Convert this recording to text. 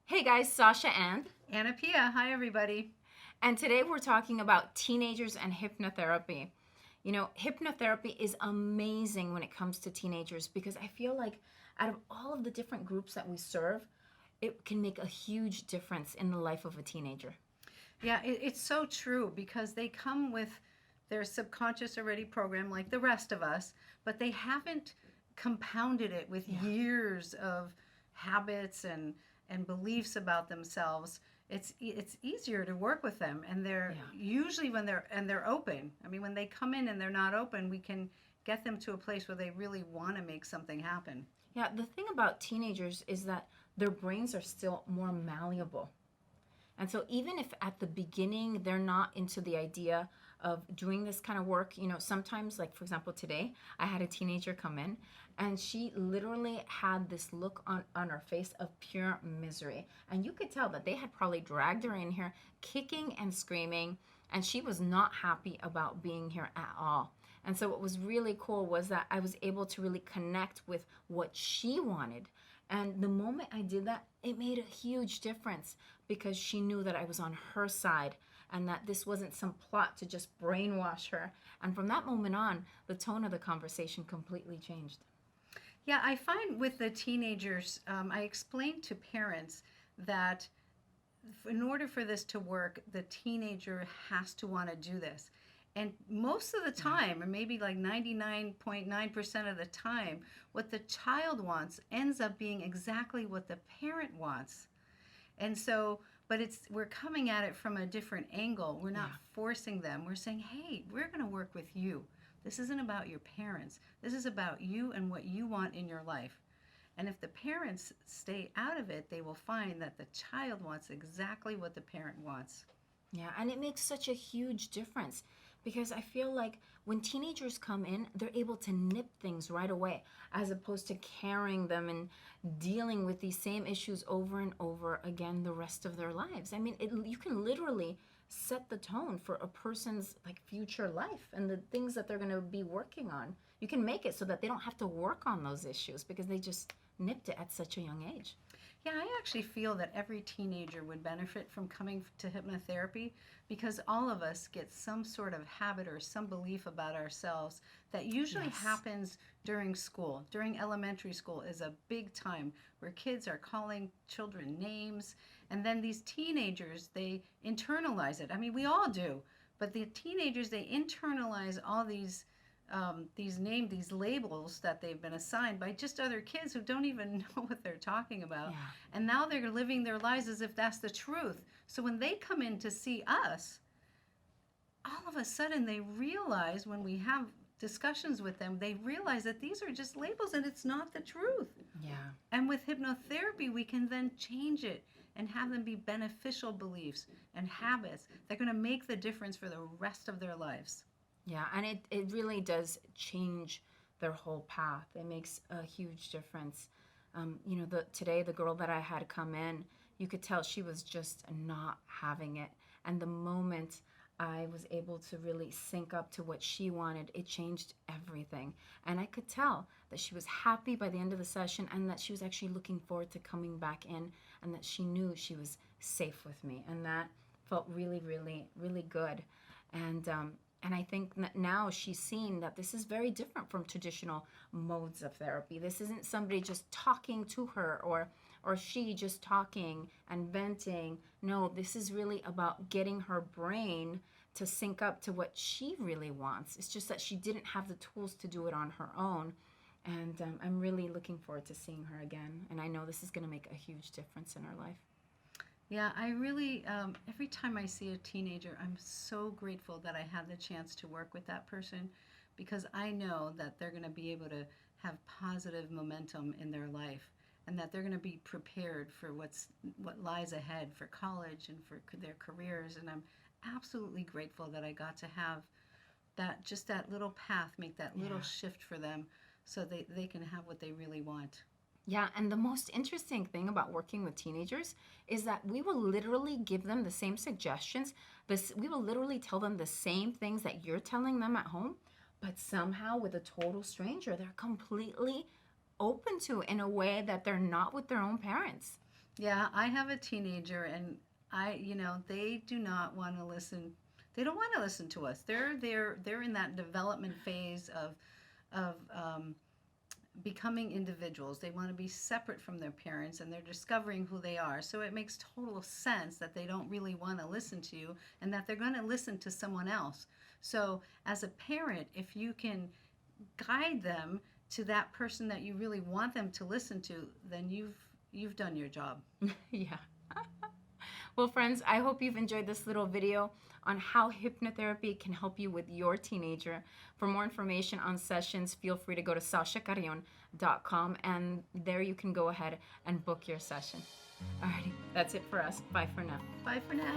Hey guys, Sasha Anna Pia, hi everybody. and today we're talking about teenagers and hypnotherapy. You know, hypnotherapy is amazing when it comes to teenagers because I feel like out of all of the different groups that we serve, it can make a huge difference in the life of a teenager. Yeah, it's so true because they come with their subconscious already programmed like the rest of us, but they haven't compounded it with Yeah, years of habits and beliefs about themselves. It's easier to work with them, and they're yeah. usually when they're open. I mean, when they come in and they're not open, we can get them to a place where they really want to make something happen. Yeah, the thing about teenagers is that their brains are still more malleable. And so, even if at the beginning they're not into the idea of doing this kind of work, you know, sometimes, like for example, today I had a teenager come in and she literally had this look on her face of pure misery. And you could tell that they had probably dragged her in here kicking and screaming, and she was not happy about being here at all. And so, what was really cool was that I was able to really connect with what she wanted. And the moment I did that, it made a huge difference because she knew that I was on her side and that this wasn't some plot to just brainwash her. And from that moment on, the tone of the conversation completely changed. Yeah, I find with the teenagers, I explain to parents that in order for this to work, the teenager has to want to do this. And most of the Yeah. time, or maybe like 99.9% of the time, what the child wants ends up being exactly what the parent wants. And so, but we're coming at it from a different angle. We're not Yeah. forcing them. We're saying, hey, we're going to work with you. This isn't about your parents. This is about you and what you want in your life. And if the parents stay out of it, they will find that the child wants exactly what the parent wants. Yeah, and it makes such a huge difference because I feel like when teenagers come in, they're able to nip things right away as opposed to carrying them and dealing with these same issues over and over again the rest of their lives. I mean, you can literally set the tone for a person's like future life and the things that they're going to be working on. You can make it so that they don't have to work on those issues because they just nipped it at such a young age. Yeah, I actually feel that every teenager would benefit from coming to hypnotherapy because all of us get some sort of habit or some belief about ourselves that usually Yes. happens during school. During elementary school is a big time where kids are calling children names, and then these teenagers, they internalize it. I mean, we all do, but the teenagers, they internalize all these labels that they've been assigned by just other kids who don't even know what they're talking about. Yeah. And now they're living their lives as if that's the truth. So when they come in to see us, all of a sudden they realize when we have discussions with them, they realize that these are just labels and it's not the truth. Yeah. And with hypnotherapy, we can then change it and have them be beneficial beliefs and habits that are going to make the difference for the rest of their lives. Yeah, and it really does change their whole path. It makes a huge difference. You know, today the girl that I had come in, you could tell she was just not having it. And the moment I was able to really sync up to what she wanted, it changed everything. And I could tell that she was happy by the end of the session and that she was actually looking forward to coming back in and that she knew she was safe with me. And that felt really, really, really good. And and I think now she's seen that this is very different from traditional modes of therapy. This isn't somebody just talking to her or she just talking and venting. No, this is really about getting her brain to sync up to what she really wants. It's just that she didn't have the tools to do it on her own. And I'm really looking forward to seeing her again. And I know this is going to make a huge difference in her life. Yeah, I really, every time I see a teenager, I'm so grateful that I had the chance to work with that person because I know that they're going to be able to have positive momentum in their life and that they're going to be prepared for what lies ahead for college and for their careers. And I'm absolutely grateful that I got to have that little path, make that little Yeah. shift for them so they can have what they really want. Yeah, and the most interesting thing about working with teenagers is that we will literally give them the same suggestions. We will literally tell them the same things that you're telling them at home, but somehow with a total stranger, they're completely open to in a way that they're not with their own parents. Yeah, I have a teenager, and they do not want to listen. They don't want to listen to us. They're in that development phase of becoming individuals. They want to be separate from their parents, and they're discovering who they are. So it makes total sense that they don't really want to listen to you, and that they're going to listen to someone else. So as a parent, if you can guide them to that person that you really want them to listen to, then you've done your job. Yeah. Well, friends, I hope you've enjoyed this little video on how hypnotherapy can help you with your teenager. For more information on sessions, feel free to go to sashacarrion.com, and there you can go ahead and book your session. Alrighty, that's it for us. Bye for now. Bye for now.